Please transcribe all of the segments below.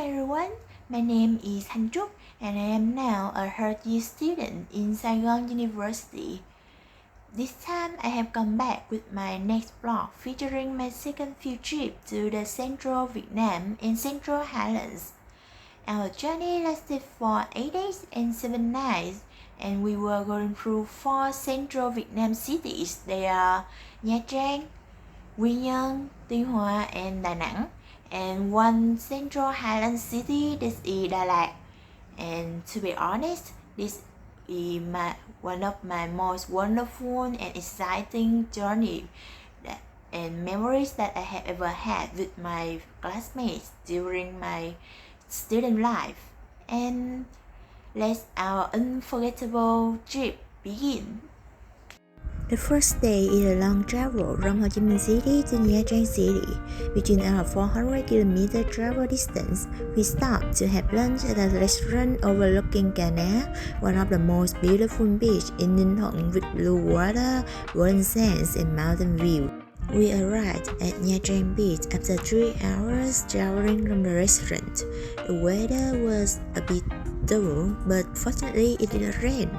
everyone, my name is Trúc and I am now a third year student in Saigon University. This time I have come back with my next vlog featuring my second field trip to the central Vietnam and Central Highlands. Our journey lasted for 8 days and 7 nights and we were going through 4 central Vietnam cities. They are Nha Trang, Quy Nhơn, Tuy Hòa and Đà Nẵng, and one central highland city, this is Đà Lạt. And to be honest, this is one of my most wonderful and exciting journey and memories that I have ever had with my classmates during my student life. And let our unforgettable trip begin. The first day is a long travel from Ho Chi Minh City to Nha Trang City. Between our 400 km travel distance, we stopped to have lunch at a restaurant overlooking Ca Ná, one of the most beautiful beaches in Ninh Thuận with blue water, golden sands and mountain view. We arrived at Nha Trang Beach after 3 hours traveling from the restaurant. The weather was a bit dull, but fortunately it didn't rain.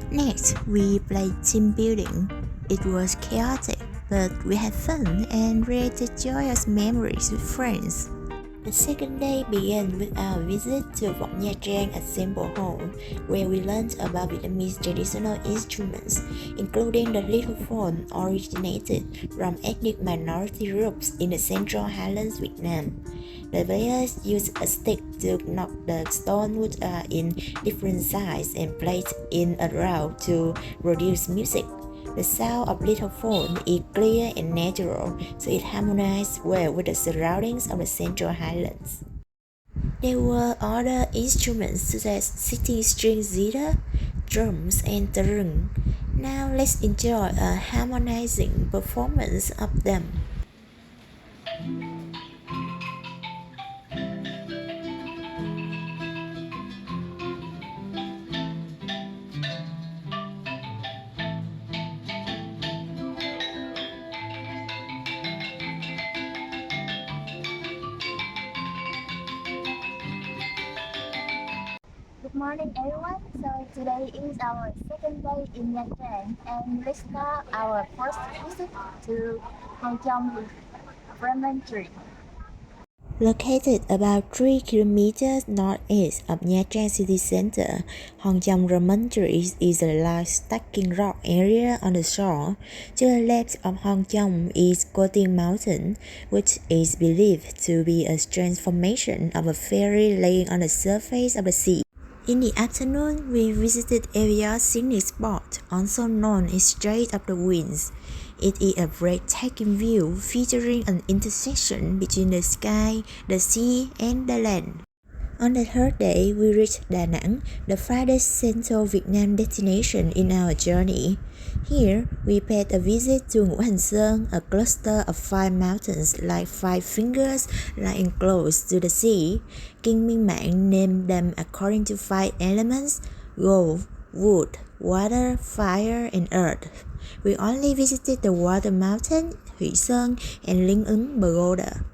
Next, we played team building. It was chaotic, but we had fun and created joyous memories with friends. The second day began with our visit to Fort Nha Trang at Sample Home, where we learned about Vietnamese traditional instruments, including the little phone originated from ethnic minority groups in the Central Highlands, Vietnam. The players used a stick to knock the stone which are in different sizes and placed in a row to produce music. The sound of little phone is clear and natural, so it harmonizes well with the surroundings of the Central Highlands. There were other instruments such as sitting string zither, drums, and tarung. Now let's enjoy a harmonizing performance of them. Good morning everyone, so today is our second day in Nha Trang and let's start our first visit to Hong Kong Elementary. Located about 3 kilometers northeast of Nha Trang city center, Hong Kong Elementary is a large stacking rock area on the shore. To the left of Hong Kong is Co Tiên Mountain, which is believed to be a strange formation of a ferry laying on the surface of the sea. In the afternoon, we visited Avia scenic spot, also known as Strait of the Winds. It is a breathtaking view featuring an intersection between the sky, the sea, and the land. On the third day, we reached Đà Nẵng, the farthest central Vietnam destination in our journey. Here, we paid a visit to Ngũ Hành Sơn, a cluster of 5 mountains like 5 fingers lying close to the sea. King Minh Mạng named them according to 5 elements: gold, wood, water, fire, and earth. We only visited the water mountain, Thủy Sơn, and Linh Ứng Pagoda.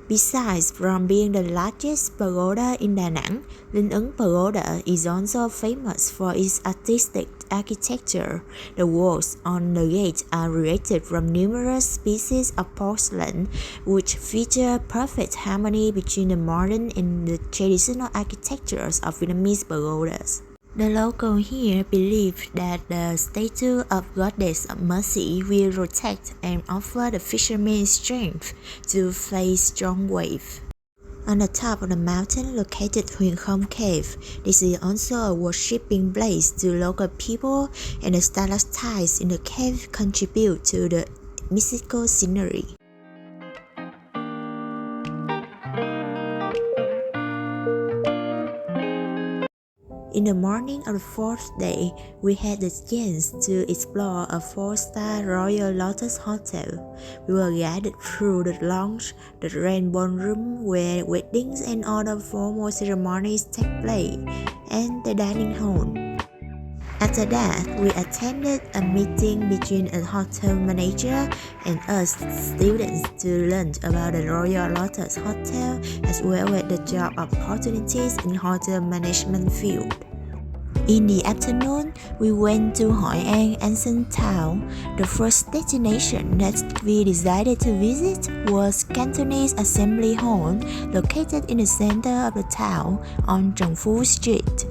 Besides from being the largest pagoda in Da Nang, Linh Ứng Pagoda is also famous for its artistic architecture. The walls on the gate are created from numerous species of porcelain, which feature perfect harmony between the modern and the traditional architectures of Vietnamese pagodas. The locals here believe that the statue of Goddess of Mercy will protect and offer the fishermen strength to face strong waves. On the top of the mountain located Huyền Không Cave, this is also a worshipping place to local people, and the stalactites in the cave contribute to the mystical scenery. In the morning of the 4th day, we had the chance to explore a 4-star Royal Lotus Hotel. We were guided through the lounge, the grand ballroom where weddings and other formal ceremonies take place, and the dining hall. After that, we attended a meeting between a hotel manager and us students to learn about the Royal Lotus Hotel as well as the job opportunities in hotel management field. In the afternoon, we went to Hội An Ancient Town. The first destination that we decided to visit was Cantonese Assembly Hall, located in the center of the town on Trần Phú Street.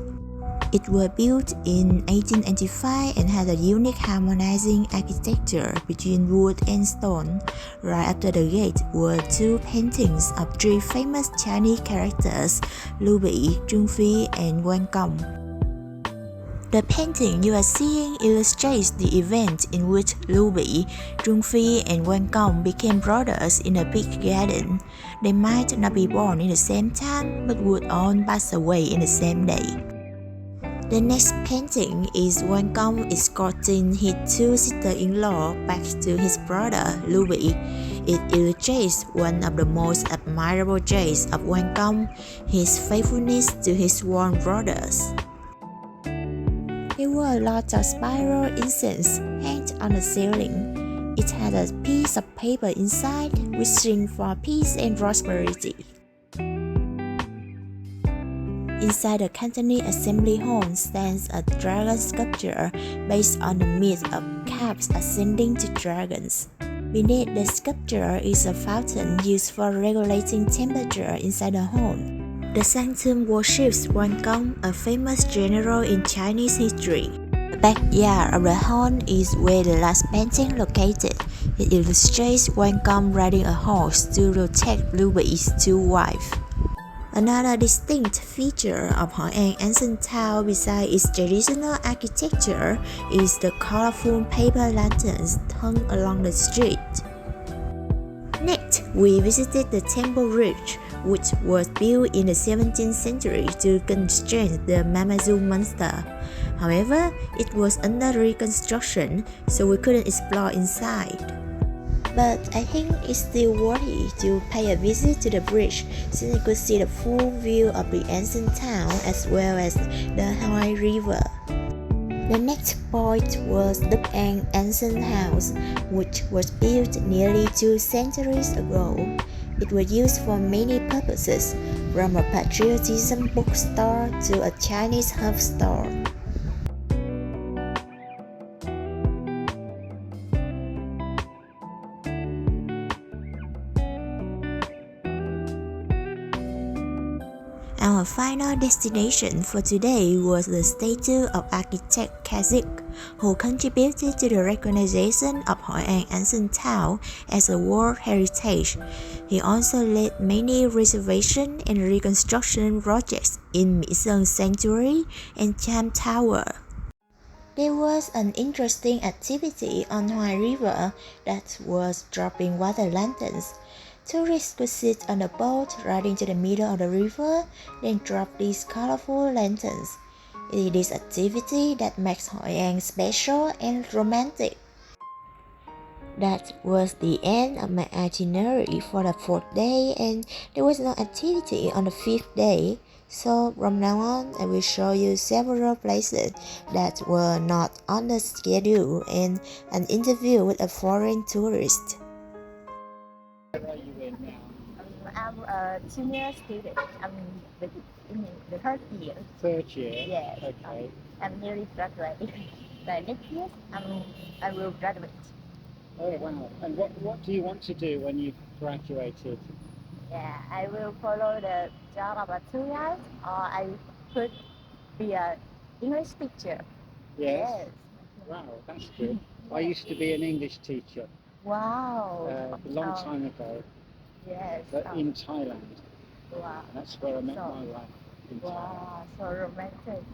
It was built in 1885 and had a unique harmonizing architecture between wood and stone. Right after the gate were two paintings of three famous Chinese characters, Lưu Bị, Trương Phi, and Quan Công. The painting you are seeing illustrates the event in which Lưu Bị, Trương Phi, and Quan Công became brothers in a big garden. They might not be born in the same time, but would all pass away in the same day. The next painting is Quan Công escorting his two sister-in-law back to his brother Lưu Bị. It illustrates one of the most admirable traits of Quan Công, his faithfulness to his sworn brothers. There were a lot of spiral incense hanged on the ceiling. It had a piece of paper inside, wishing for peace and prosperity. Inside the Cantonese Assembly Hall stands a dragon sculpture based on the myth of calves ascending to dragons. Beneath the sculpture is a fountain used for regulating temperature inside the hall. The sanctum worships Quan Công, a famous general in Chinese history. The backyard of the hall is where the last painting located. It illustrates Quan Công riding a horse to protect Lưu Bị's two wives. Another distinct feature of Hội An Ancient Town besides its traditional architecture is the colorful paper lanterns hung along the street. Next, we visited the Temple Bridge, which was built in the 17th century to constrain the Mamazou monster. However, it was under reconstruction, so we couldn't explore inside. But I think it's still worthy to pay a visit to the bridge since you could see the full view of the ancient town as well as the Huỳnh River. The next point was Đức An Ancient House, which was built nearly 2 centuries ago. It was used for many purposes, from a patriotism bookstore to a Chinese herb store. Our final destination for today was the statue of architect Kazik, who contributed to the recognition of Hội An Ancient Town as a World Heritage. He also led many reservation and reconstruction projects in Mỹ Sơn Sanctuary and Cham Tower. There was an interesting activity on Huỳnh River that was dropping water lanterns. Tourists could sit on a boat riding to the middle of the river, then drop these colorful lanterns. It is this activity that makes Hội An special and romantic. That was the end of my itinerary for the 4th day, and there was no activity on the 5th day. So from now on, I will show you several places that were not on the schedule and an interview with a foreign tourist. Where are you in now? I'm a junior student. I'm in the 3rd year. 3rd year? Yes. Okay. I'm nearly graduating. But next year, I will graduate. Oh, wow. And what do you want to do when you've graduated? Yeah, I will follow the job of a tour guide, or I could be an English teacher. Yes. Wow, that's good. I used to be an English teacher. Wow. A long time ago. Yes. But in Thailand. Wow. That's where I met my wife. In Wow, so romantic.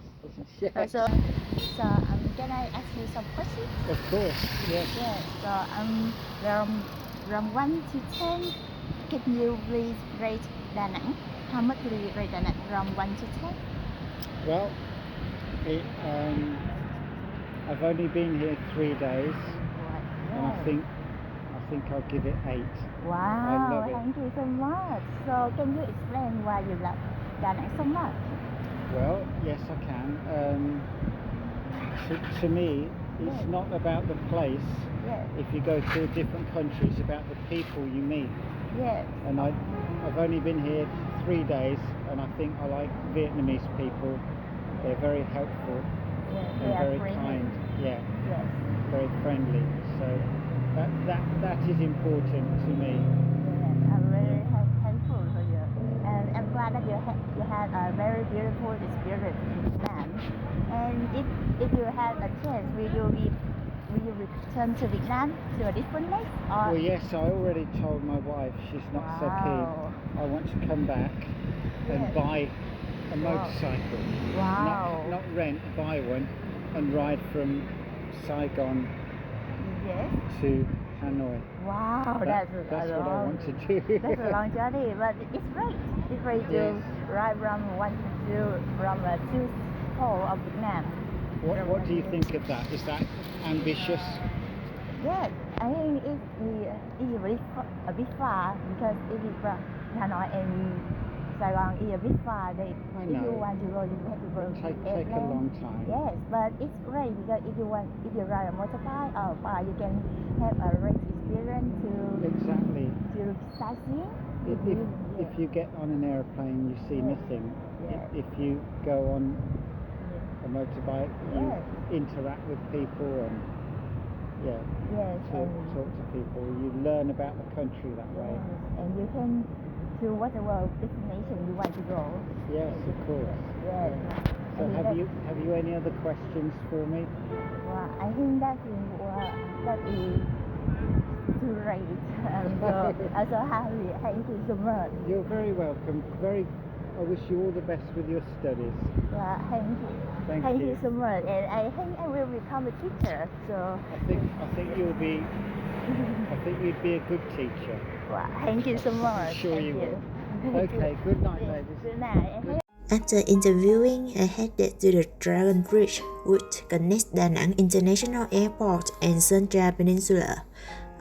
Thailand. So can I ask you some questions? Of course, yes. Yeah. So from 1 to 10, can you please rate Đà Nẵng? How much do you rate Đà Nẵng from 1 to 10? Well, I've only been here 3 days, and I think I'll give it 8. Wow, I love it. thank you so much. So can you explain why you love Đà Nẵng so much? Well, yes, I can. to me, it's Yes. not about the place. Yes. If you go to a different country, it's about the people you meet. Yes. And I've only been here 3 days, and I think I like Vietnamese people. They're very helpful Yes. and They are very friendly. kind. Yeah, Yes. very friendly. So that is important to me. Yes. I'm very thankful for you, and I'm glad that you had a very beautiful experience in Vietnam. And if you had a chance, will you return to Vietnam to a different place? Or Well, yes, I already told my wife. She's not so keen. Wow. I want to come back and Yes. buy a motorcycle. Wow. Not rent, buy one and ride from Saigon Yes. to Hanoi. Wow, That's a what I long, want to do. that's a long journey, but it's great. It's great to Yes. ride from two poles of Vietnam. What do you think of that? Is that ambitious? Yes, I think it's a bit far because it is from Hanoi and Saigon is a bit far. I If you know. want to go, you have to go It'll with take a airplane. long time. Yes, but it's great because if you ride a motorbike or car, you can have a great experience Exactly. to sightseeing. If you get on an airplane, you see Yes. nothing. Yes. If you go on a motorbike, you Yes. interact with people and Yes, talk to people. You learn about the country that way. yes, and you can to whatever destination you want to go. Yes, of course. Yes. So I think have you any other questions for me? Well, I think that is too great. I'm so happy. Thank you so much. You're very welcome. I wish you all the best with your studies. Well, Thank thank you. you so much, and I think I will become a teacher. So I think you'd be a good teacher. well, thank you so much. Sure Thank you you. will. Okay, good night, ladies. Good night. After interviewing, I headed to the Dragon Bridge, which connects Da Nang International Airport and Central Peninsula.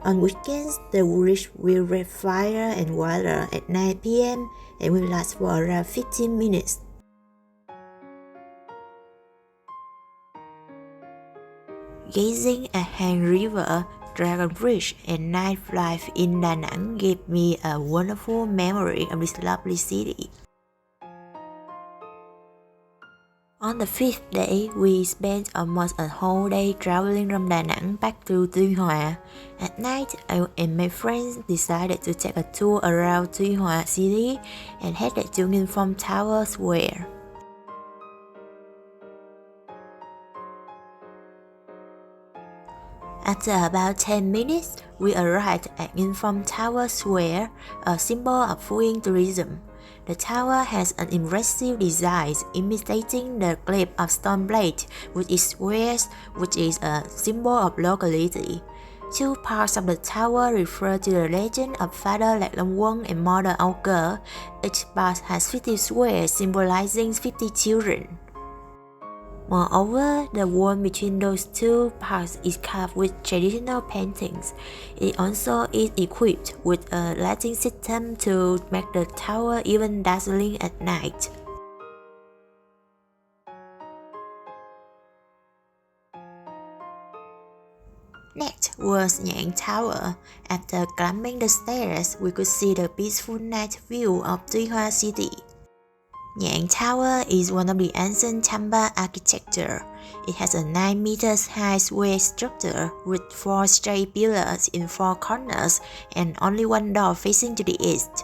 On weekends, the bridge will red fire and water at 9 p.m. and will last for around 15 minutes. Gazing at Han River, Dragon Bridge, and nightlife in Da Nang gave me a wonderful memory of this lovely city. On the fifth day, we spent almost a whole day traveling from Da Nang back to Tuy Hòa. At night, I and my friends decided to take a tour around Tuy Hòa city and headed to Nghinh Phong Tower Square. After about 10 minutes, we arrived at Nghinh Phong Tower Square, a symbol of Phú Yên tourism. The tower has an impressive design imitating the cliff of stone blade with its squares, which is a symbol of locality. Two parts of the tower refer to the legend of Father Lạc Long Quân and Mother Âu Cơ. Each part has 50 squares symbolizing 50 children. Moreover, the wall between those two parts is carved with traditional paintings. It also is equipped with a lighting system to make the tower even dazzling at night. Next was Nhạn Tower. After climbing the stairs, we could see the peaceful night view of Tuy Hoa City. Nhạn Tower is one of the ancient Chamba architecture. It has a 9 meters high square structure with 4 straight pillars in 4 corners and only one door facing to the east.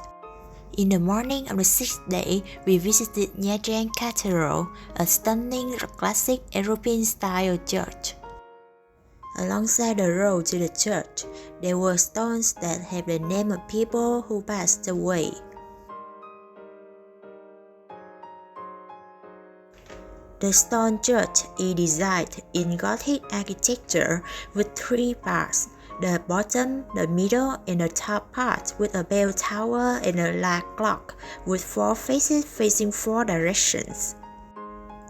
In the morning of the 6th day, we visited Nha Trang Cathedral, a stunning classic European-style church. Alongside the road to the church, there were stones that have the name of people who passed away. The stone church is designed in Gothic architecture with 3 parts, the bottom, the middle, and the top part with a bell tower and a large clock with 4 faces facing 4 directions.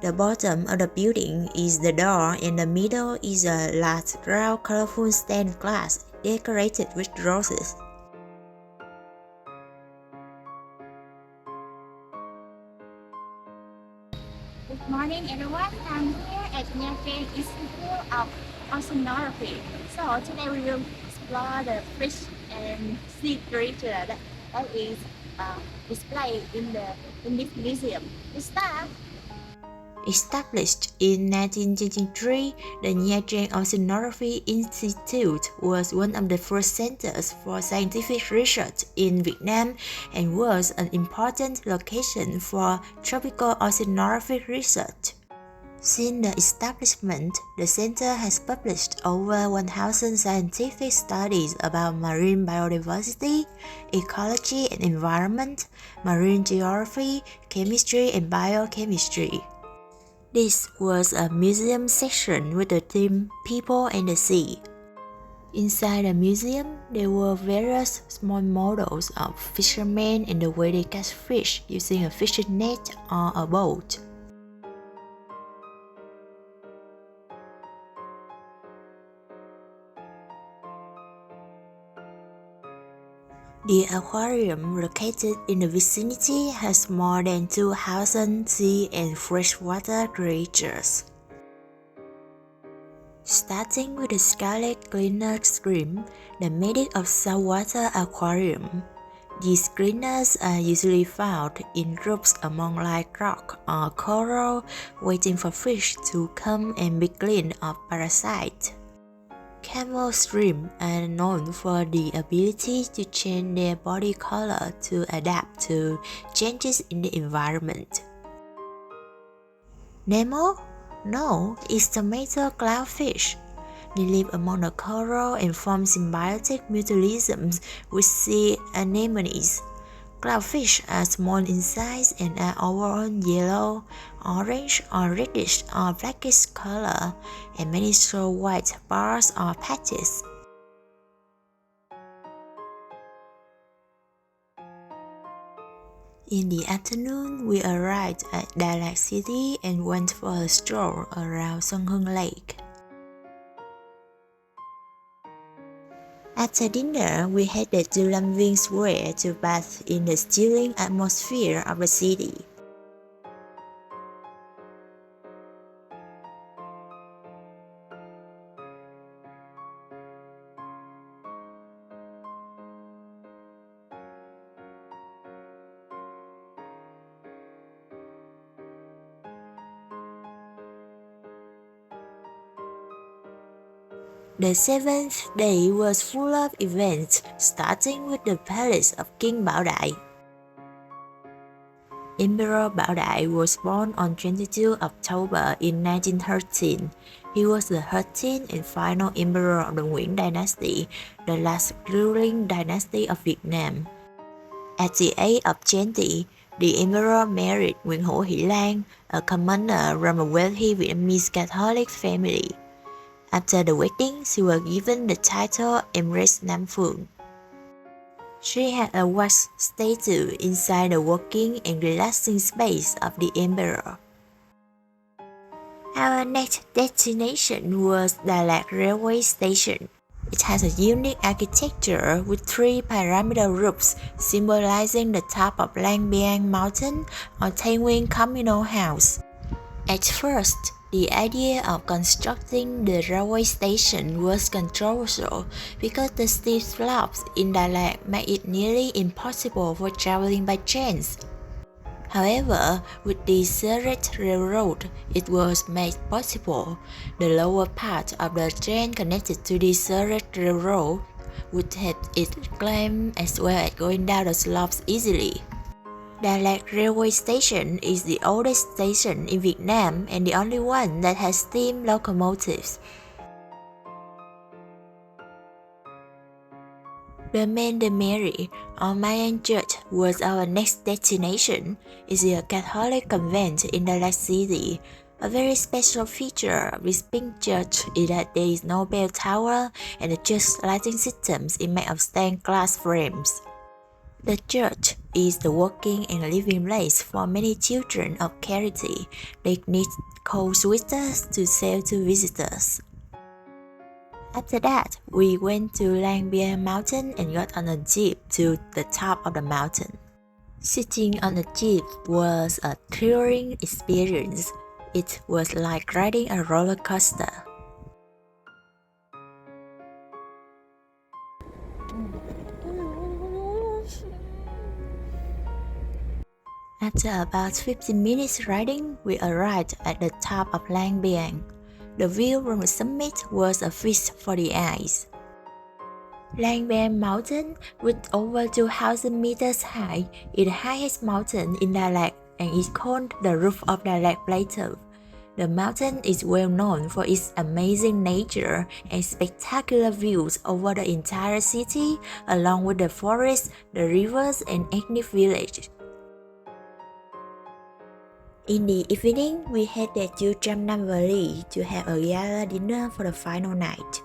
The bottom of the building is the door and the middle is a large round colorful stained glass decorated with roses. Good morning, everyone. I'm here at Chuyên Institute of Oceanography. So today we will explore the fish and sea creature that is displayed in this museum. To start, Established in 1923, the Nha Trang Oceanography Institute was one of the first centers for scientific research in Vietnam and was an important location for tropical oceanographic research. Since the establishment, the center has published over 1,000 scientific studies about marine biodiversity, ecology and environment, marine geography, chemistry and biochemistry. This was a museum section with the theme People and the Sea. Inside the museum, there were various small models of fishermen and the way they catch fish using a fishing net or a boat. The aquarium located in the vicinity has more than 2,000 sea and freshwater creatures. Starting with the scarlet cleaner shrimp, the medic of saltwater aquarium. These cleaners are usually found in groups among light rock or coral, waiting for fish to come and be cleaned of parasites. Camel shrimp are known for the ability to change their body color to adapt to changes in the environment. Nemo? No, it's tomato clownfish. They live among the coral and form symbiotic mutualisms with sea anemones. Clownfish are small in size and are overall yellow, orange or reddish or blackish color, and many show white bars or patches. In the afternoon, we arrived at Đà Lạt City and went for a stroll around Sông Hưng Lake. After dinner, we headed to Lam Viên Square to bath in the stirring atmosphere of the city. The seventh day was full of events, starting with the palace of King Bảo Đại. Emperor Bảo Đại was born on 22 October in 1913. He was the 13th and final emperor of the Nguyễn dynasty, the last ruling dynasty of Vietnam. At the age of 20, the emperor married Nguyễn Hữu Hỷ Lan, a commoner from a wealthy Vietnamese Catholic family. After the wedding, she was given the title Empress Nam Phương. She had a wax statue inside the working and relaxing space of the emperor. Our next destination was Đà Lạt Railway Station. It has a unique architecture with 3 pyramidal roofs symbolizing the top of Lang Biang Mountain or Thanh Nguyên Communal House. At first, the idea of constructing the railway station was controversial because the steep slopes in Đà Lạt made it nearly impossible for traveling by trains. However, with the Surrey Railroad, it was made possible. The lower part of the train connected to the Surrey Railroad would have it climbed as well as going down the slopes easily. Đà Lạt Railway Station is the oldest station in Vietnam and the only one that has steam locomotives. The Main de Mary, or Mayan Church, was our next destination. It's a Catholic convent in Đà Lạt City. A very special feature of this pink church is that there is no bell tower and the church lighting system is made of stained glass frames. The church is the working and living place for many children of charity. They need cold sweaters to sell to visitors. After that, we went to Lang Biang Mountain and got on a jeep to the top of the mountain. Sitting on the jeep was a thrilling experience. It was like riding a roller coaster. After about 15 minutes riding, we arrived at the top of Lang Biang. The view from the summit was a feast for the eyes. Lang Biang Mountain, with over 2,000 meters high, is the highest mountain in Đà Lạt and is called the roof of Đà Lạt Plateau. The mountain is well known for its amazing nature and spectacular views over the entire city, along with the forests, the rivers, and ethnic village. In the evening, we headed to Trăm Năm Valley to have a gala dinner for the final night.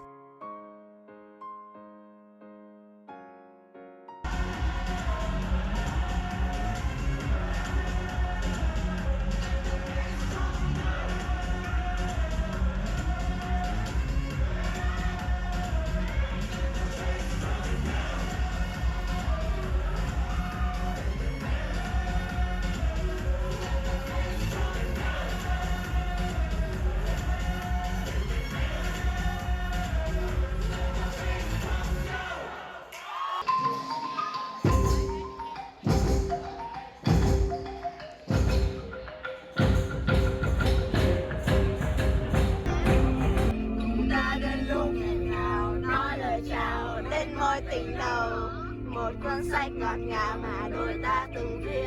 Tình đầu, một cuốn sách ngọt ngào mà đôi ta từng viết.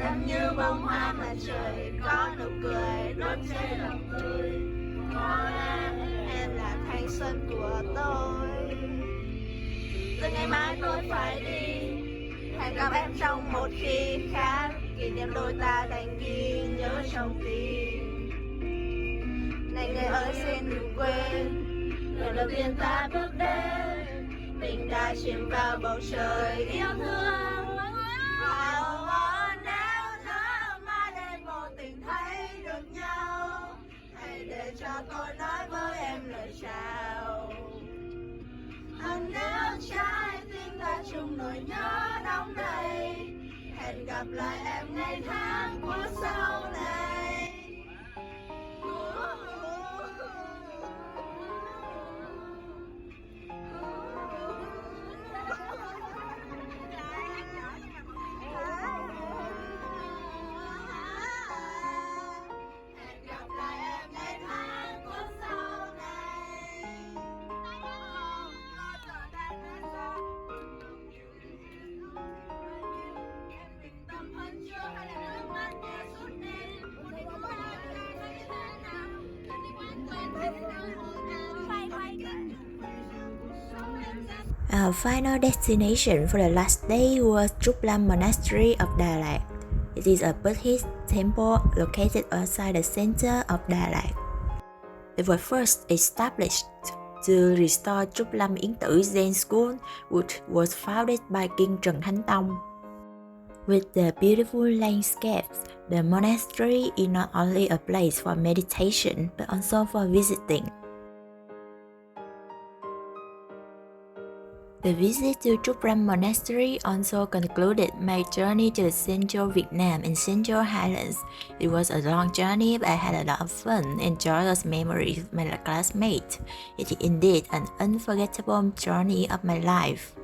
Em như bông hoa mặt trời có nụ cười đốt trên lòng tôi. Có em là thanh xuân của tôi. Từ ngày mai tôi phải đi, hẹn gặp em trong một khi khác. Kỷ niệm đôi ta đành ghi nhớ trong tim. Này người ơi xin đừng quên, lần đầu tiên ta bước đến, tình ta chìm vào bầu trời yêu thương. Nếu nhớ mai đây vô tình thấy được nhau, hãy để cho tôi nói với em lời chào. Nếu trái tim ta chung nỗi nhớ đong đầy, hẹn gặp lại em ngày tháng của sau này. Our final destination for the last day was Trúc Monastery of Đà Lạt. It is a Buddhist temple located outside the center of Đà Lạt. It was first established to restore Trúc Yến Tử Zen School, which was founded by King Trần Thánh Tông. With the beautiful landscapes, the monastery is not only a place for meditation but also for visiting. The visit to Trúc Monastery also concluded my journey to the Central Vietnam and Central Highlands. It was a long journey, but I had a lot of fun and joyous memories with my classmates. It is indeed an unforgettable journey of my life.